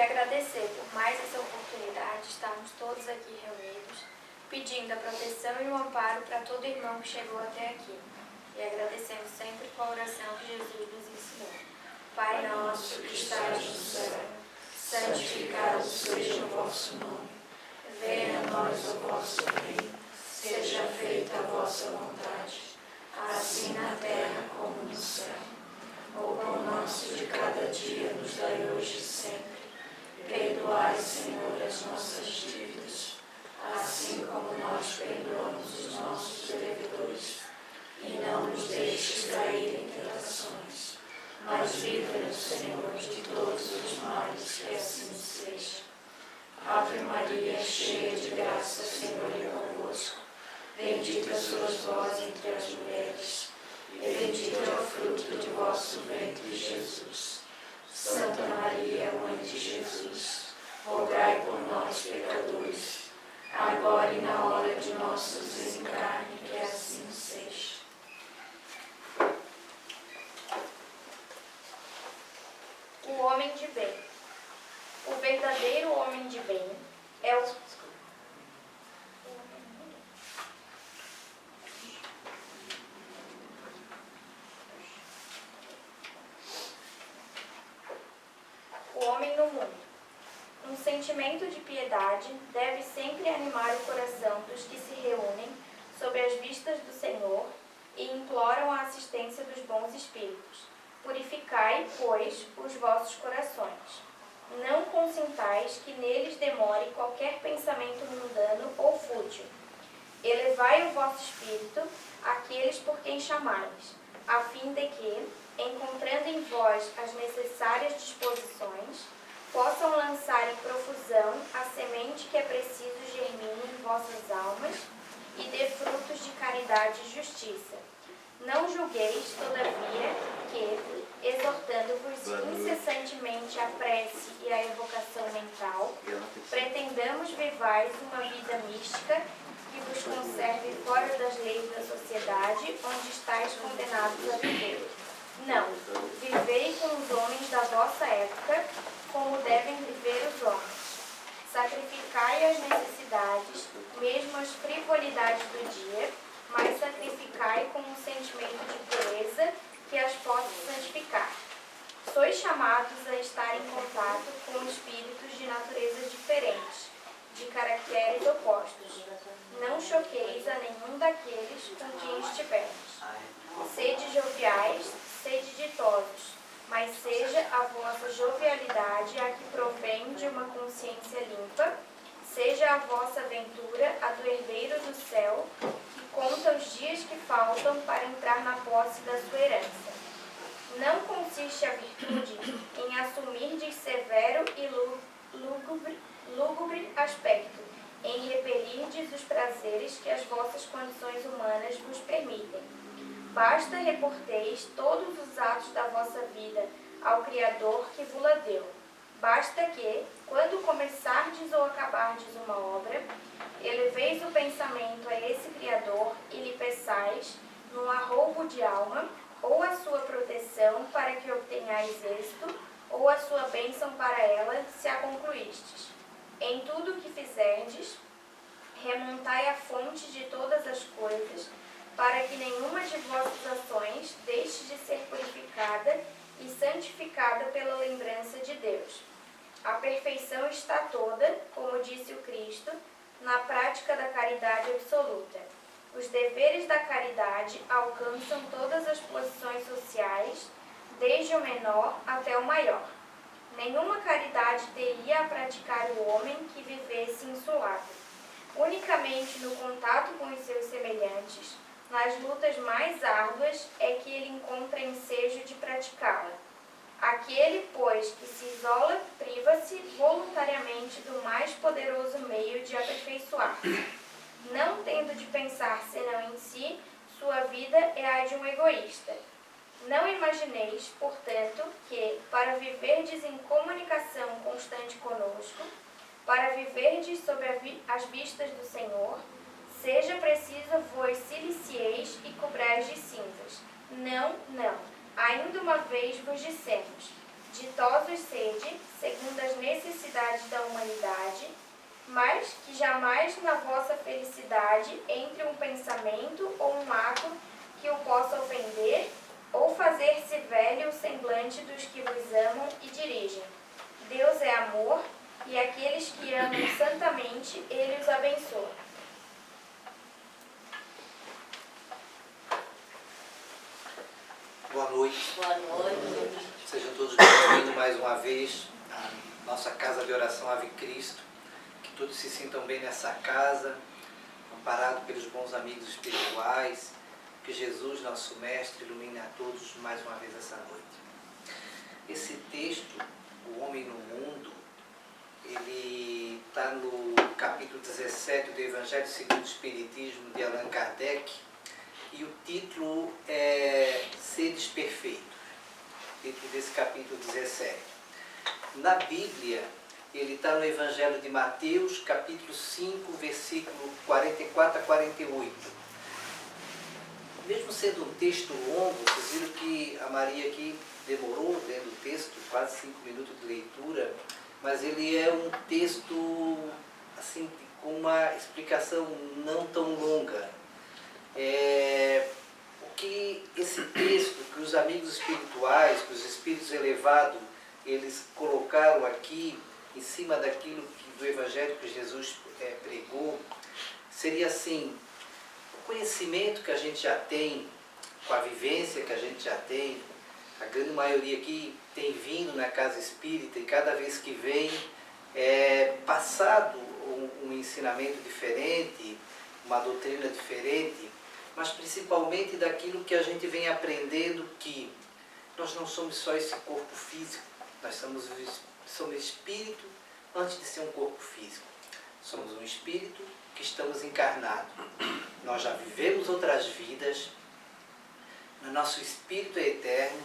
agradecer por mais essa oportunidade de estarmos todos aqui reunidos, pedindo a proteção e o amparo para todo irmão que chegou até aqui. E agradecendo sempre com a oração que Jesus nos ensinou. Pai nosso que estás no céu, santificado seja o vosso nome. Venha a nós o vosso reino, seja feita a vossa vontade, assim na terra como no céu. O pão nosso de cada dia nos dai hoje e sempre. Perdoai, Senhor, as nossas dívidas, assim como nós perdoamos os nossos devedores. E não nos deixes cair em tentações, mas livra-nos, Senhor, de todos os males, que assim seja. Ave Maria, cheia de graça, o Senhor é convosco. Bendita sois vós entre as mulheres, e bendito é o fruto de vosso ventre, Jesus. Santa Maria, Mãe de Jesus, rogai por nós, pecadores, agora e na hora de nosso desencarne, que assim seja. O homem de bem. O verdadeiro homem de bem é o homem no mundo. Um sentimento de piedade deve sempre animar o coração dos que se reúnem sob as vistas do Senhor e imploram a assistência dos bons espíritos. Purificai, pois, os vossos corações. Não consintais que neles demore qualquer pensamento mundano ou fútil. Elevai o vosso espírito àqueles por quem chamais, a fim de que, encontrando em vós as necessárias disposições, possam lançar em profusão a semente que é preciso germine em vossas almas e dê frutos de caridade e justiça. Não julgueis, todavia, que, exortando-vos incessantemente à prece e à evocação mental, pretendamos vivais uma vida mística que vos conserve fora das leis da sociedade onde estáis condenados a viver. Não, vivei com os homens da vossa época, como devem viver os homens. Sacrificai as necessidades, mesmo as frivolidades do dia, mas sacrificai com um sentimento de pureza que as possa santificar. Sois chamados a estar em contato com espíritos de naturezas diferentes, de caracteres opostos. Não choqueis a nenhum daqueles com quem estiverdes. Sede joviais, sede ditosos, mas seja a vossa jovialidade a que provém de uma consciência limpa, seja a vossa ventura a do herdeiro do céu, que conta os dias que faltam para entrar na posse da sua herança. Não consiste a virtude em assumir de severo e lúgubre aspecto, em repelirdes os prazeres que as vossas condições humanas vos permitem. Basta reporteis todos os atos da vossa vida ao Criador que vos-la deu. Basta que, quando começardes ou acabardes uma obra, eleveis o pensamento a esse Criador e lhe peçais, num arroubo de alma, ou a sua proteção para que obtenhais êxito, ou a sua bênção para ela, se a concluístes. Em tudo o que fizerdes, remontai a fonte de todas as coisas, para que nenhuma de vossas ações deixe de ser purificada e santificada pela lembrança de Deus. A perfeição está toda, como disse o Cristo, na prática da caridade absoluta. Os deveres da caridade alcançam todas as posições sociais, desde o menor até o maior. Nenhuma caridade teria a praticar o homem que vivesse insulado. Unicamente no contato com os seus semelhantes, nas lutas mais árduas, é que ele encontra ensejo de praticá-la. Aquele, pois, que se isola, priva-se voluntariamente do mais poderoso meio de aperfeiçoar. Não tendo de pensar senão em si, sua vida é a de um egoísta. Não imagineis, portanto, que, para viverdes em comunicação constante conosco, para viverdes sob as vistas do Senhor, seja preciso vos silicieis e cobrais de cinzas. Não, não. Ainda uma vez vos dissemos, ditosos sede, segundo as necessidades da humanidade, mas que jamais na vossa felicidade entre um pensamento ou um ato que o possa ofender ou fazer-se velho o semblante dos que vos amam e dirigem. Deus é amor, e aqueles que amam santamente, Ele os abençoa. Boa noite. Boa noite. Sejam todos bem-vindos mais uma vez à nossa casa de oração Ave Cristo. Que todos se sintam bem nessa casa, amparados pelos bons amigos espirituais. Que Jesus, nosso Mestre, ilumine a todos mais uma vez essa noite. Esse texto, O Homem no Mundo, ele está no capítulo 17 do Evangelho segundo o Espiritismo de Allan Kardec, e o título é Sedes Perfeitos, título desse capítulo 17. Na Bíblia, ele está no Evangelho de Mateus, capítulo 5, versículo 44 a 48. Mesmo sendo um texto longo, vocês viram que a Maria aqui demorou lendo o texto, quase 5 minutos de leitura, mas ele é um texto assim, com uma explicação não tão longa. O que esse texto, que os amigos espirituais, que os espíritos elevados, eles colocaram aqui, em cima daquilo do Evangelho que Jesus pregou, seria assim, o conhecimento que a gente já tem, com a vivência que a gente já tem, a grande maioria aqui tem vindo na casa espírita e cada vez que vem passado um ensinamento diferente, uma doutrina diferente, mas principalmente daquilo que a gente vem aprendendo, que nós não somos só esse corpo físico, nós somos espírito antes de ser um corpo físico. Somos um espírito que estamos encarnados. Nós já vivemos outras vidas, o nosso espírito é eterno.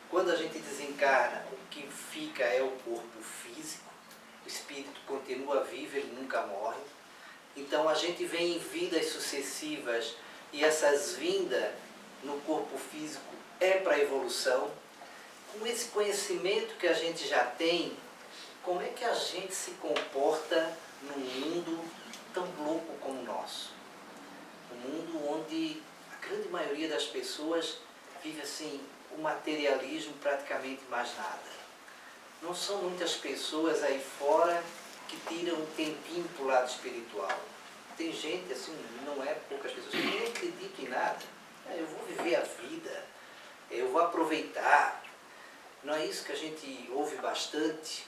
Quando a gente desencarna, o que fica é o corpo físico, o espírito continua vivo, ele nunca morre. Então a gente vem em vidas sucessivas, e essas vindas no corpo físico é para a evolução. Com esse conhecimento que a gente já tem, como é que a gente se comporta num mundo tão louco como o nosso? Um mundo onde a grande maioria das pessoas vive assim, o materialismo praticamente mais nada. Não são muitas pessoas aí fora que tiram um tempinho para o lado espiritual. Tem gente, assim, não é poucas pessoas, que nem acreditam em nada. Eu vou viver a vida, eu vou aproveitar. Não é isso que a gente ouve bastante?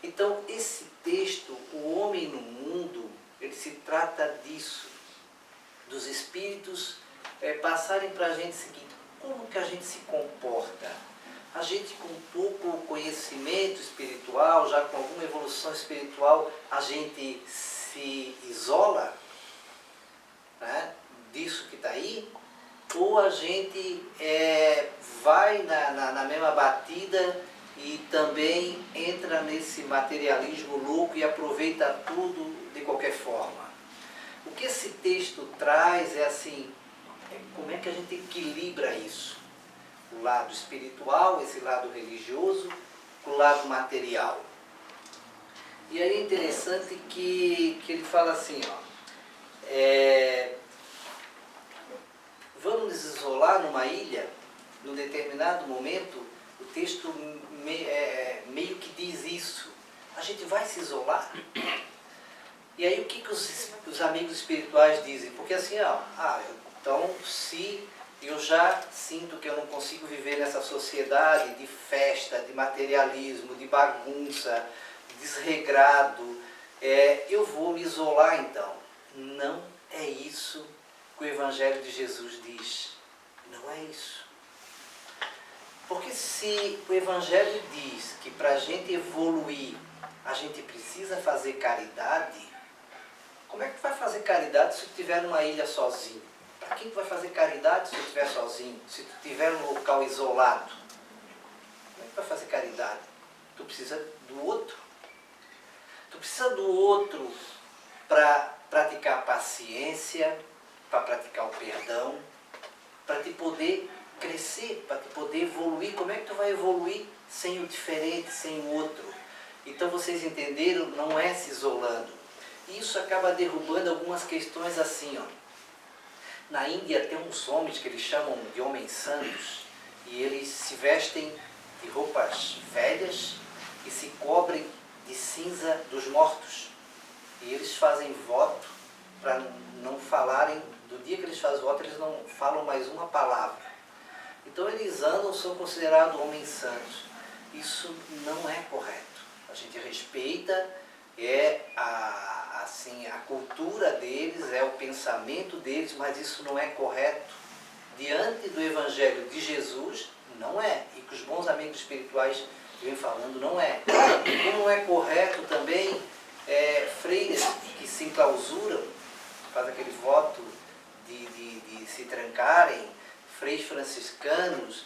Então, esse texto, O Homem no Mundo, ele se trata disso, dos espíritos passarem para a gente o seguinte: como que a gente se comporta? A gente com pouco conhecimento espiritual, já com alguma evolução espiritual, a gente se isola, né, disso que está aí, ou a gente vai na mesma batida e também entra nesse materialismo louco e aproveita tudo de qualquer forma. O que esse texto traz é assim, como é que a gente equilibra isso? O lado espiritual, esse lado religioso, o lado material. E aí é interessante que ele fala assim, vamos nos isolar numa ilha, num determinado momento. O texto meio que diz isso. A gente vai se isolar? E aí o que os amigos espirituais dizem? Porque assim, então se eu já sinto que eu não consigo viver nessa sociedade de festa, de materialismo, de bagunça, desregrado, eu vou me isolar então. Não é isso que o Evangelho de Jesus diz. Não é isso. Porque se o Evangelho diz que para a gente evoluir, a gente precisa fazer caridade, como é que tu vai fazer caridade se tu estiver numa ilha sozinho? Para quem tu vai fazer caridade se tu estiver sozinho? Se tu estiver num local isolado? Como é que tu vai fazer caridade? Tu precisa do outro. Tu precisa do outro para praticar a paciência, para praticar o perdão, para te poder crescer, para poder evoluir. Como é que tu vai evoluir sem o diferente, sem o outro? Então vocês entenderam, não é se isolando. Isso acaba derrubando algumas questões assim, ó. Na Índia tem uns homens que eles chamam de homens santos, e eles se vestem de roupas velhas e se cobrem de cinza dos mortos. E eles fazem voto para não falarem, do dia que eles fazem voto, eles não falam mais uma palavra. Então eles andam, são considerados homens santos. Isso não é correto. A gente respeita, a cultura deles, é o pensamento deles, mas isso não é correto. Diante do Evangelho de Jesus, não é. E que os bons amigos espirituais vêm falando, não é. Como não é correto também freiras que se enclausuram, faz aquele voto de se trancarem, freios franciscanos,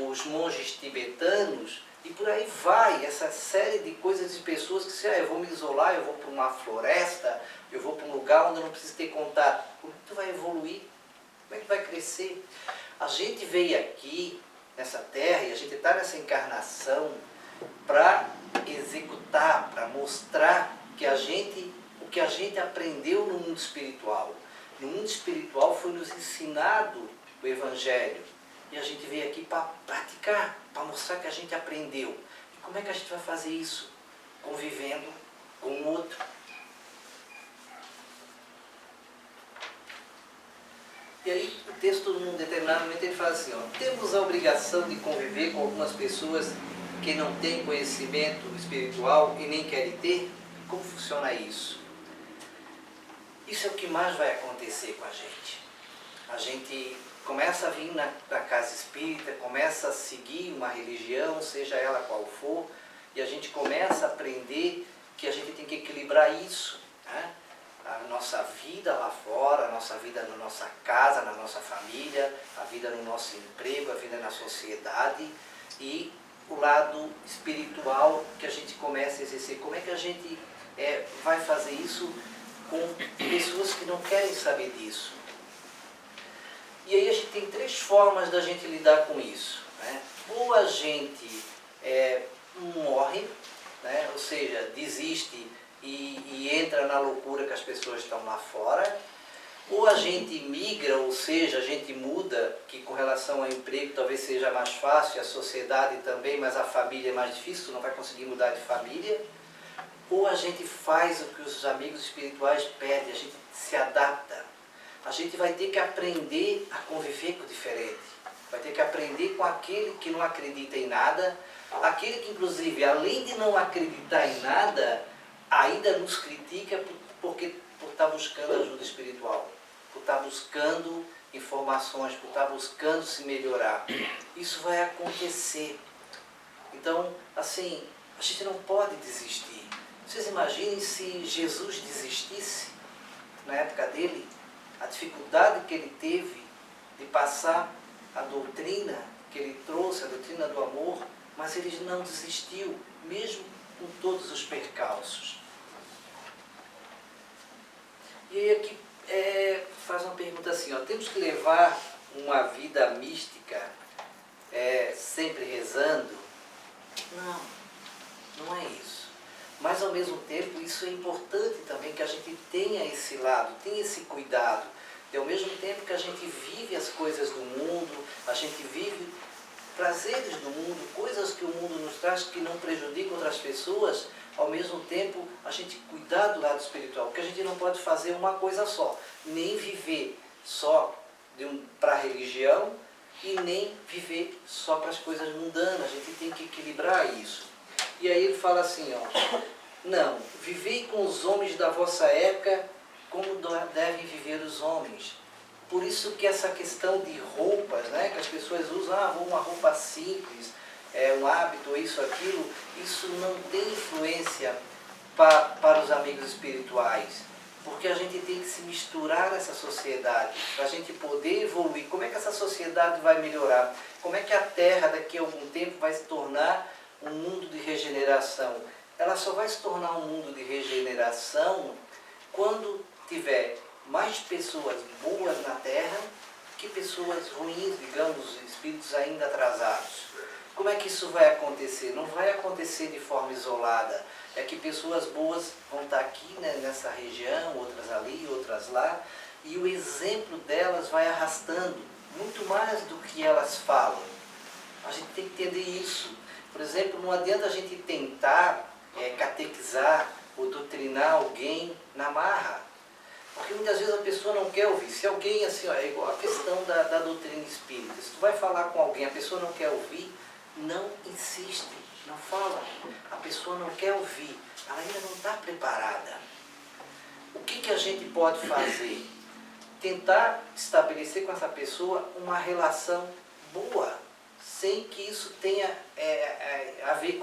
os monges tibetanos, e por aí vai, essa série de coisas de pessoas que dizem, eu vou me isolar, eu vou para uma floresta, eu vou para um lugar onde eu não preciso ter contato. Como é que tu vai evoluir? Como é que tu vai crescer? A gente veio aqui, nessa terra, e a gente está nessa encarnação para executar, para mostrar que o que a gente aprendeu no mundo espiritual. No mundo espiritual foi nos ensinado o Evangelho. E a gente veio aqui para praticar, para mostrar que a gente aprendeu. E como é que a gente vai fazer isso? Convivendo com o outro. E aí o texto, num determinado momento, ele fala assim, ó, temos a obrigação de conviver com algumas pessoas que não têm conhecimento espiritual e nem querem ter? Como funciona isso? Isso é o que mais vai acontecer com a gente. A gente começa a vir na casa espírita, começa a seguir uma religião, seja ela qual for, e a gente começa a aprender que a gente tem que equilibrar isso, né? A nossa vida lá fora, a nossa vida na nossa casa, na nossa família, a vida no nosso emprego, a vida na sociedade, e o lado espiritual que a gente começa a exercer. Como é que a gente vai fazer isso com pessoas que não querem saber disso? E aí a gente tem 3 formas da gente lidar com isso, né? Ou a gente morre, né? Ou seja, desiste e entra na loucura que as pessoas estão lá fora, ou a gente migra, ou seja, a gente muda, que com relação ao emprego talvez seja mais fácil, a sociedade também, mas a família é mais difícil, tu não vai conseguir mudar de família, ou a gente faz o que os amigos espirituais pedem, a gente se adapta. A gente vai ter que aprender a conviver com o diferente. Vai ter que aprender com aquele que não acredita em nada, aquele que, inclusive, além de não acreditar em nada, ainda nos critica por estar buscando ajuda espiritual, por estar buscando informações, por estar buscando se melhorar. Isso vai acontecer. Então, assim, a gente não pode desistir. Vocês imaginem se Jesus desistisse na época dele, a dificuldade que ele teve de passar a doutrina que ele trouxe, a doutrina do amor, mas ele não desistiu, mesmo com todos os percalços. E aí aqui faz uma pergunta assim, ó, temos que levar uma vida mística sempre rezando? Não, não é isso. Mas ao mesmo tempo isso é importante também que a gente tenha esse lado, tenha esse cuidado. E ao mesmo tempo que a gente vive as coisas do mundo, a gente vive prazeres do mundo, coisas que o mundo nos traz que não prejudicam outras pessoas, ao mesmo tempo a gente cuidar do lado espiritual, porque a gente não pode fazer uma coisa só, nem viver só para a religião e nem viver só para as coisas mundanas, a gente tem que equilibrar isso. E aí ele fala assim, ó, não, vivei com os homens da vossa época como devem viver os homens. Por isso que essa questão de roupas, né, que as pessoas usam, uma roupa simples, um hábito, isso, aquilo, isso não tem influência para os amigos espirituais. Porque a gente tem que se misturar nessa sociedade, para a gente poder evoluir. Como é que essa sociedade vai melhorar? Como é que a Terra daqui a algum tempo vai se tornar um mundo de regeneração? Ela só vai se tornar um mundo de regeneração quando tiver mais pessoas boas na Terra que pessoas ruins, digamos, espíritos ainda atrasados. Como é que isso vai acontecer? Não vai acontecer de forma isolada. É que pessoas boas vão estar aqui, né, nessa região, outras ali, outras lá, e o exemplo delas vai arrastando muito mais do que elas falam. A gente tem que entender isso. Por exemplo, não adianta a gente tentar catequizar ou doutrinar alguém na marra. Porque muitas vezes a pessoa não quer ouvir. Se alguém, assim, ó, é igual a questão da doutrina espírita. Se tu vai falar com alguém, a pessoa não quer ouvir, não insiste, não fala. A pessoa não quer ouvir, ela ainda não está preparada. O que a gente pode fazer? Tentar estabelecer com essa pessoa uma relação boa, sem que isso tenha a ver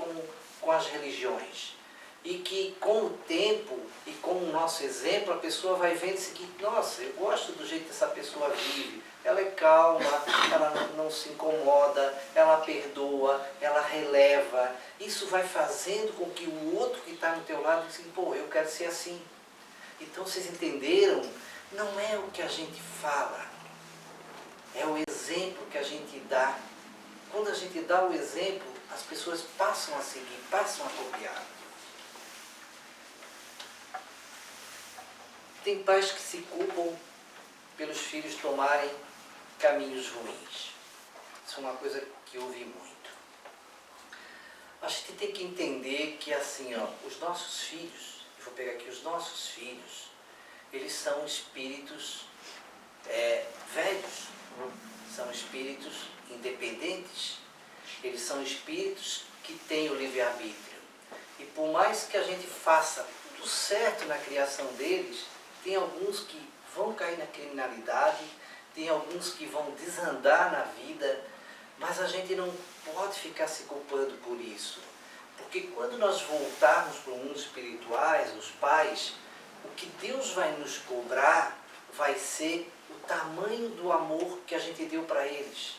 com as religiões. E que com o tempo e com o nosso exemplo, a pessoa vai vendo o seguinte: nossa, eu gosto do jeito que essa pessoa vive. Ela é calma, ela não se incomoda, ela perdoa, ela releva. Isso vai fazendo com que o outro que está no teu lado diga assim: pô, eu quero ser assim. Então vocês entenderam? Não é o que a gente fala, é o exemplo que a gente dá. Quando a gente dá o exemplo, as pessoas passam a seguir, passam a copiar. Tem pais que se culpam pelos filhos tomarem caminhos ruins. Isso é uma coisa que eu ouvi muito. A gente tem que entender que, assim, ó, os nossos filhos, eu vou pegar aqui os nossos filhos, eles são espíritos velhos, são espíritos independentes, eles são espíritos que têm o livre-arbítrio. E por mais que a gente faça tudo certo na criação deles, tem alguns que vão cair na criminalidade, tem alguns que vão desandar na vida, mas a gente não pode ficar se culpando por isso. Porque quando nós voltarmos para o mundo espirituais, os pais, o que Deus vai nos cobrar vai ser o tamanho do amor que a gente deu para eles,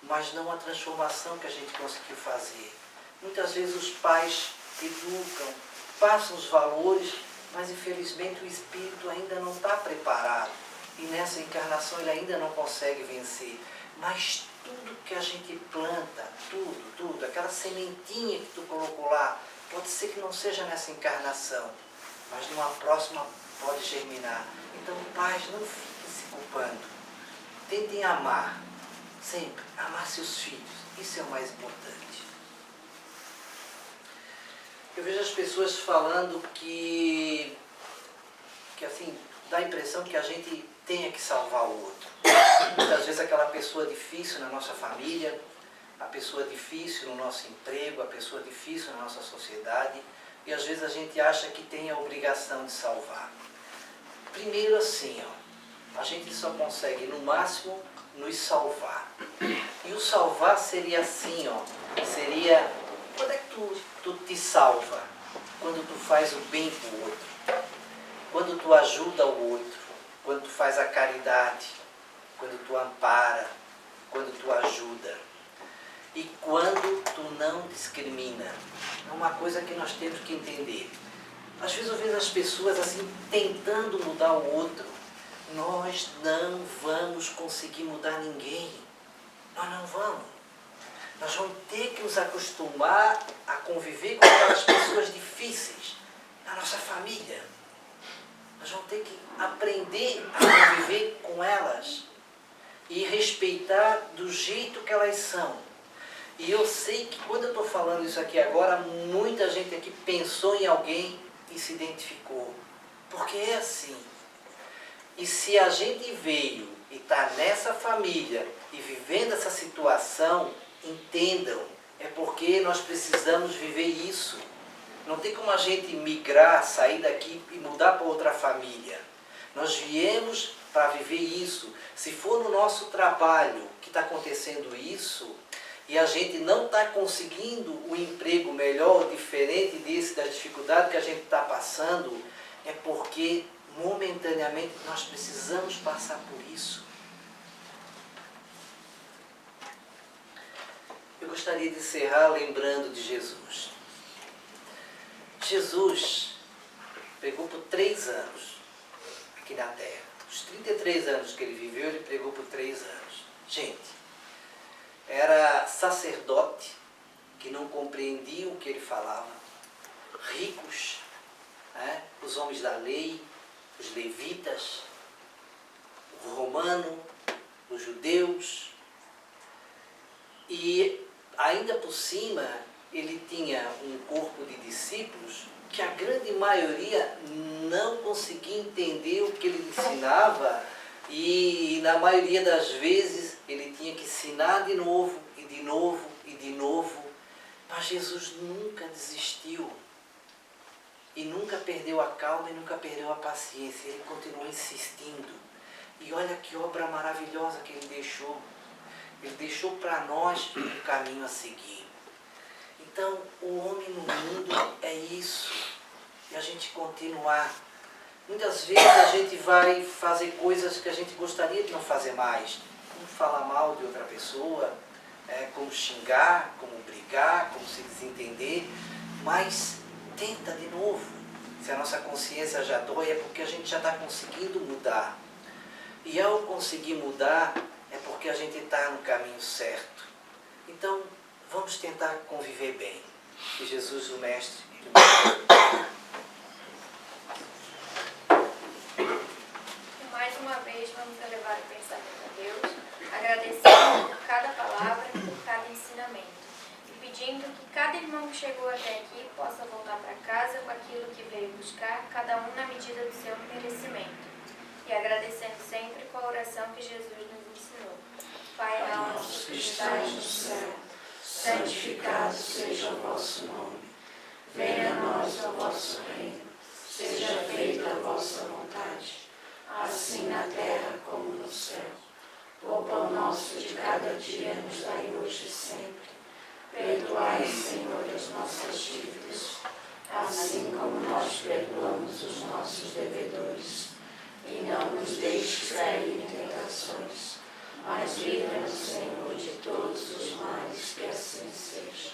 mas não a transformação que a gente conseguiu fazer. Muitas vezes os pais educam, passam os valores, mas infelizmente o espírito ainda não está preparado. E nessa encarnação ele ainda não consegue vencer. Mas tudo que a gente planta, tudo, aquela sementinha que tu colocou lá, pode ser que não seja nessa encarnação, mas numa próxima pode germinar. Então, pais, não fiquem se culpando. Tentem amar, sempre, amar seus filhos. Isso é o mais importante. Eu vejo as pessoas falando que assim, dá a impressão que a gente tenha que salvar o outro. Muitas vezes aquela pessoa difícil na nossa família, a pessoa difícil no nosso emprego, a pessoa difícil na nossa sociedade, e às vezes a gente acha que tem a obrigação de salvar. Primeiro assim, ó, a gente só consegue no máximo nos salvar. E o salvar seria assim, ó, seria quando é que tu te salva? Quando tu faz o bem para o outro. Quando tu ajuda o outro, quando tu faz a caridade, quando tu ampara, quando tu ajuda. E quando tu não discrimina. É uma coisa que nós temos que entender. Às vezes eu vejo as pessoas assim, tentando mudar o outro. Nós não vamos conseguir mudar ninguém. Nós não vamos. Nós vamos ter que nos acostumar a conviver com aquelas pessoas difíceis na nossa família. Nós vamos ter que aprender a conviver com elas e respeitar do jeito que elas são. E eu sei que quando eu estou falando isso aqui agora, muita gente aqui pensou em alguém e se identificou. Porque é assim. E se a gente veio e está nessa família e vivendo essa situação, entendam, é porque nós precisamos viver isso. Não tem como a gente migrar, sair daqui e mudar para outra família. Nós viemos para viver isso. Se for no nosso trabalho que está acontecendo isso, e a gente não está conseguindo um emprego melhor, diferente desse, da dificuldade que a gente está passando, é porque momentaneamente nós precisamos passar por isso. Eu gostaria de encerrar lembrando de Jesus. Jesus pregou por 3 anos aqui na Terra. Os 33 anos que ele viveu, ele pregou por 3 anos. Gente, era sacerdote que não compreendia o que ele falava, ricos, né? Os homens da lei, os levitas, o romano, os judeus, e ainda por cima ele tinha um corpo de discípulos que a grande maioria não conseguia entender o que ele ensinava, e na maioria das vezes ele tinha que ensinar de novo e de novo e de novo. Mas Jesus nunca desistiu e nunca perdeu a calma e nunca perdeu a paciência. Ele continuou insistindo. E olha que obra maravilhosa que ele deixou. Ele deixou para nós um caminho a seguir. Então, o homem no mundo é isso. E a gente continuar. Muitas vezes a gente vai fazer coisas que a gente gostaria de não fazer mais. Como falar mal de outra pessoa, como xingar, como brigar, como se desentender. Mas tenta de novo. Se a nossa consciência já dói, é porque a gente já está conseguindo mudar. E ao conseguir mudar, é porque a gente está no caminho certo. Então, vamos tentar conviver bem. Que Jesus, o Mestre, mais uma vez, vamos elevar o pensamento a Deus, agradecendo por cada palavra, por cada ensinamento, e pedindo que cada irmão que chegou até aqui possa voltar para casa com aquilo que veio buscar, cada um na medida do seu merecimento. E agradecendo sempre com a oração que Jesus nos ensinou. Pai nosso que estás no céu, santificado seja o vosso nome. Venha a nós o vosso reino. Seja feita a vossa vontade, assim na terra como no céu. O pão nosso de cada dia nos dai hoje e sempre. Perdoai, Senhor, as nossas dívidas, assim como nós perdoamos os nossos devedores. E não nos deixes cair em tentações, mas livra-nos, Senhor, de todos os males, que assim seja.